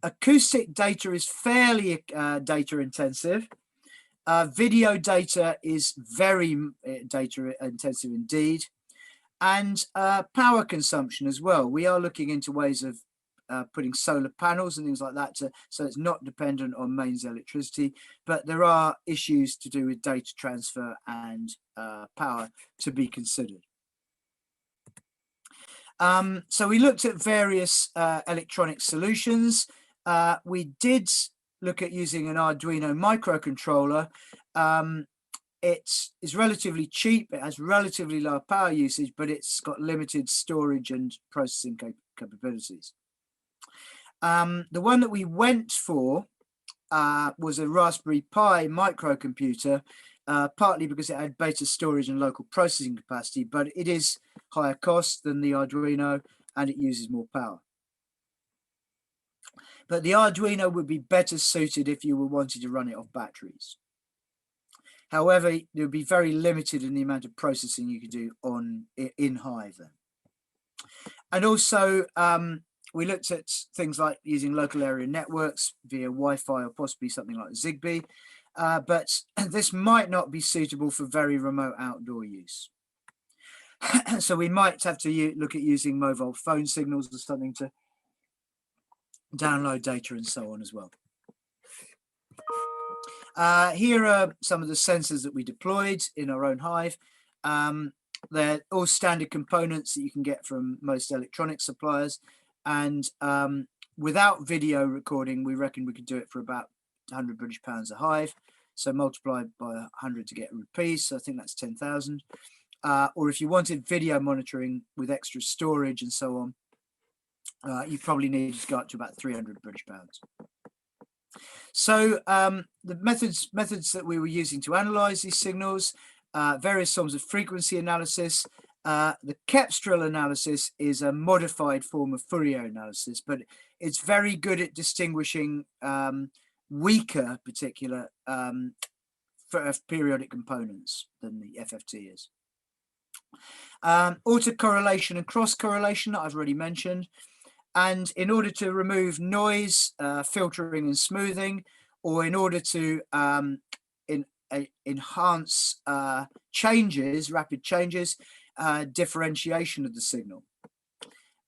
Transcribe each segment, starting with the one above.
Acoustic data is fairly data intensive. Video data is very data intensive indeed. And power consumption as well. We are looking into ways of putting solar panels and things like that so it's not dependent on mains electricity, but there are issues to do with data transfer and power to be considered. So we looked at various electronic solutions. We did look at using an Arduino microcontroller. It is relatively cheap, it has relatively low power usage, but it's got limited storage and processing capabilities. The one that we went for was a Raspberry Pi microcomputer, partly because it had better storage and local processing capacity, but it is higher cost than the Arduino and it uses more power. But the Arduino would be better suited if you were wanting to run it off batteries. However, it would be very limited in the amount of processing you could do in Hive. And also, we looked at things like using local area networks via Wi-Fi or possibly something like Zigbee, but this might not be suitable for very remote outdoor use. So we might have to look at using mobile phone signals or something to download data and so on as well. Here are some of the sensors that we deployed in our own Hive. They're all standard components that you can get from most electronic suppliers. And without video recording, we reckon we could do it for about 100 British pounds a Hive. So multiplied by 100 to get rupees. So I think that's 10,000. Or if you wanted video monitoring with extra storage and so on, you probably need to go up to about 300 British pounds. So the methods that we were using to analyze these signals, various forms of frequency analysis. The Kepstrel analysis is a modified form of Fourier analysis, but it's very good at distinguishing weaker particular periodic components than the FFT is. Autocorrelation and cross-correlation that I've already mentioned. And in order to remove noise, filtering and smoothing, or in order to enhance changes, rapid changes, differentiation of the signal,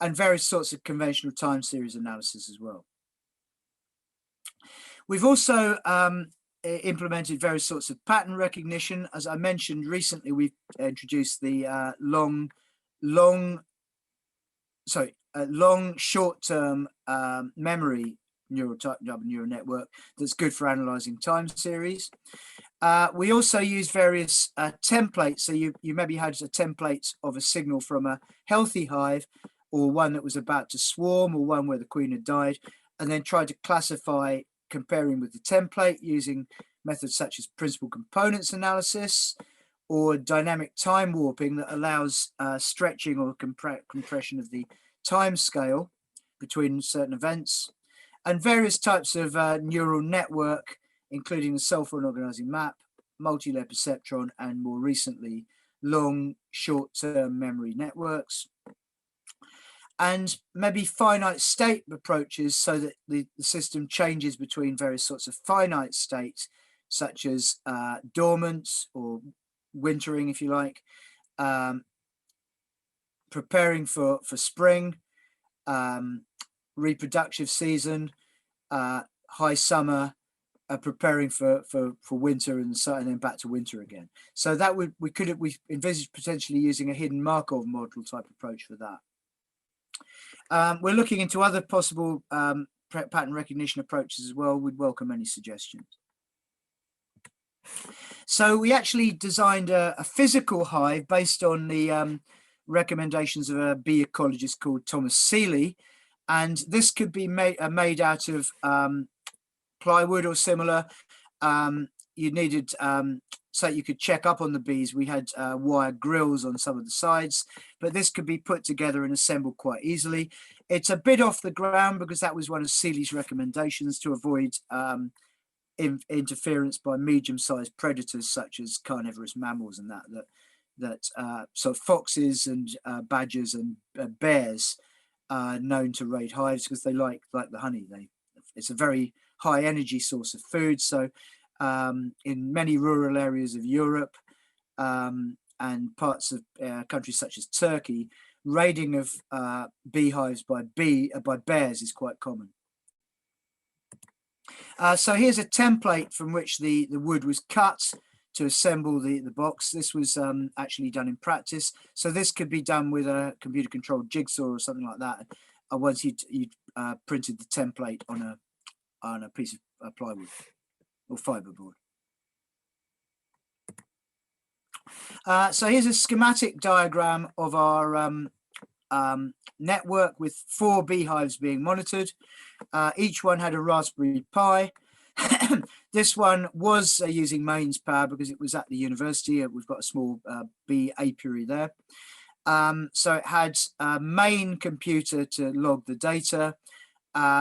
and various sorts of conventional time series analysis as well. We've also implemented various sorts of pattern recognition. As I mentioned recently, we've introduced the long short-term memory neural network that's good for analyzing time series. We also use various templates. So you maybe had a template of a signal from a healthy hive, or one that was about to swarm, or one where the queen had died, and then tried to classify, comparing with the template using methods such as principal components analysis or dynamic time warping that allows stretching or compression of the time scale between certain events, and various types of neural network, including the cell-phone organizing map, multi-layer perceptron, and more recently, long short-term memory networks. And maybe finite state approaches so that the system changes between various sorts of finite states, such as dormant or wintering, if you like, preparing for spring, reproductive season, high summer, preparing for winter, and then back to winter again. So that we envisage potentially using a hidden Markov model type approach for that. We're looking into other possible pattern recognition approaches as well. We'd welcome any suggestions. So we actually designed a physical hive based on the recommendations of a bee ecologist called Thomas Seeley, and this could be made out of plywood or similar. You needed so you could check up on the bees. We had wire grills on some of the sides, but this could be put together and assembled quite easily. It's a bit off the ground because that was one of Seeley's recommendations to avoid interference by medium-sized predators such as carnivorous mammals and so foxes and badgers and bears are known to raid hives because they like the honey. it's a very high energy source of food. So in many rural areas of Europe and parts of countries such as Turkey, raiding of beehives by bears is quite common. So here's a template from which the wood was cut to assemble the box. This was actually done in practice. So this could be done with a computer controlled jigsaw or something like that. Once you'd printed the template on a piece of plywood or fiberboard. So here's a schematic diagram of our network with 4 beehives being monitored. Each one had a Raspberry Pi. This one was using mains power because it was at the university. We've got a small bee apiary there. So it had a main computer to log the data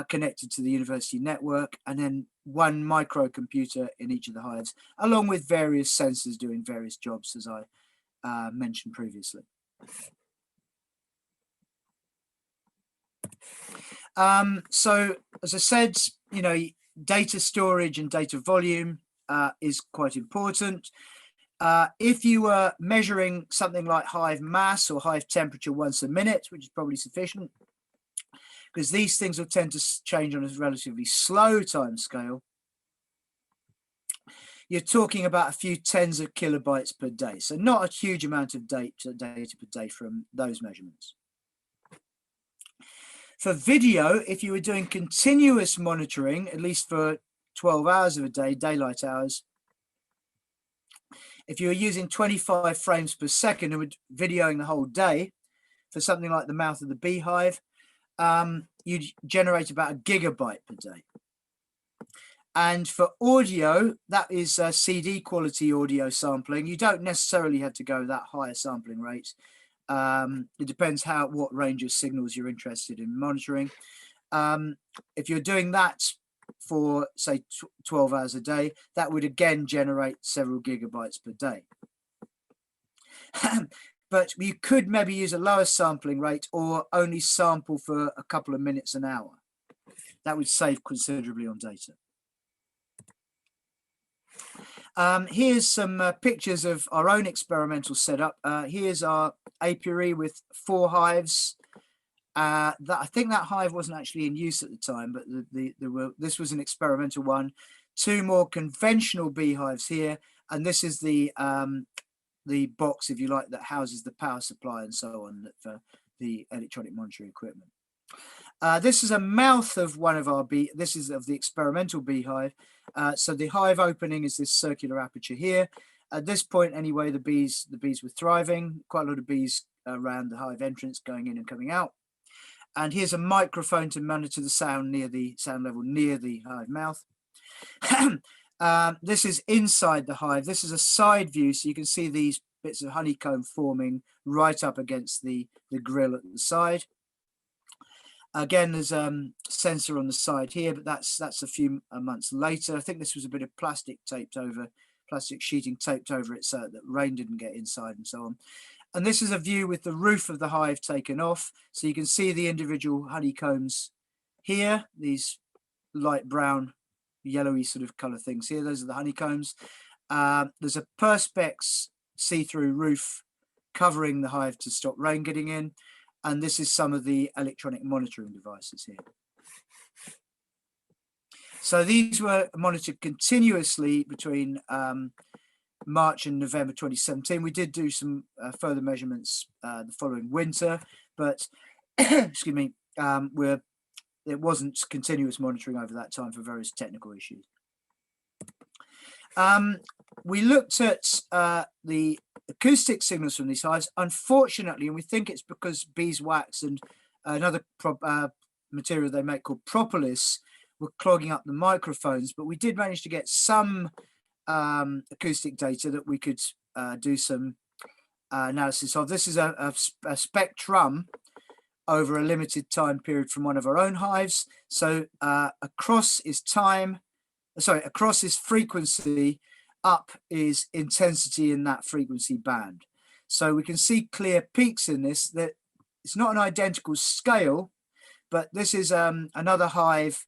connected to the university network, and then 1 microcomputer in each of the hives, along with various sensors doing various jobs, as I mentioned previously. So as I said, you know, data storage and data volume is quite important. If you were measuring something like hive mass or hive temperature once a minute, which is probably sufficient, because these things will tend to change on a relatively slow time scale, you're talking about a few tens of kilobytes per day. So not a huge amount of data per day from those measurements. For video, if you were doing continuous monitoring, at least for 12 hours of a day, daylight hours, if you were using 25 frames per second and were videoing the whole day for something like the mouth of the beehive, you'd generate about a gigabyte per day. And for audio, that is CD quality audio sampling. You don't necessarily have to go that high a sampling rate. It depends what range of signals you're interested in monitoring. If you're doing that for, say, 12 hours a day, that would again generate several gigabytes per day. But you could maybe use a lower sampling rate or only sample for a couple of minutes an hour. That would save considerably on data. Here's some pictures of our own experimental setup. Here's our apiary with 4 hives. I think that hive wasn't actually in use at the time, but this was an experimental one. 2 more conventional beehives here, and this is the box, if you like, that houses the power supply and so on for the electronic monitoring equipment. This is a mouth of one of our this is of the experimental beehive. So the hive opening is this circular aperture here. At this point, anyway, the bees were thriving. Quite a lot of bees around the hive entrance, going in and coming out. And here's a microphone to monitor the sound level near the hive mouth. This is inside the hive. This is a side view, so you can see these bits of honeycomb forming right up against the grill at the side. Again, there's a sensor on the side here, but that's a few months later. I think this was a bit of plastic sheeting taped over it so that rain didn't get inside and so on. And this is a view with the roof of the hive taken off. So you can see the individual honeycombs here, these light brown, yellowy sort of color things here. Those are the honeycombs. There's a perspex see-through roof covering the hive to stop rain getting in. And this is some of the electronic monitoring devices here. So these were monitored continuously between March and November 2017. We did do some further measurements the following winter, but excuse me, it wasn't continuous monitoring over that time for various technical issues. We looked at the acoustic signals from these hives. Unfortunately, and we think it's because beeswax and another material they make called propolis were clogging up the microphones, but we did manage to get some acoustic data that we could do some analysis of. This is a spectrum over a limited time period from one of our own hives. So across is frequency, up is intensity in that frequency band. So we can see clear peaks in this. That it's not an identical scale, but this is another hive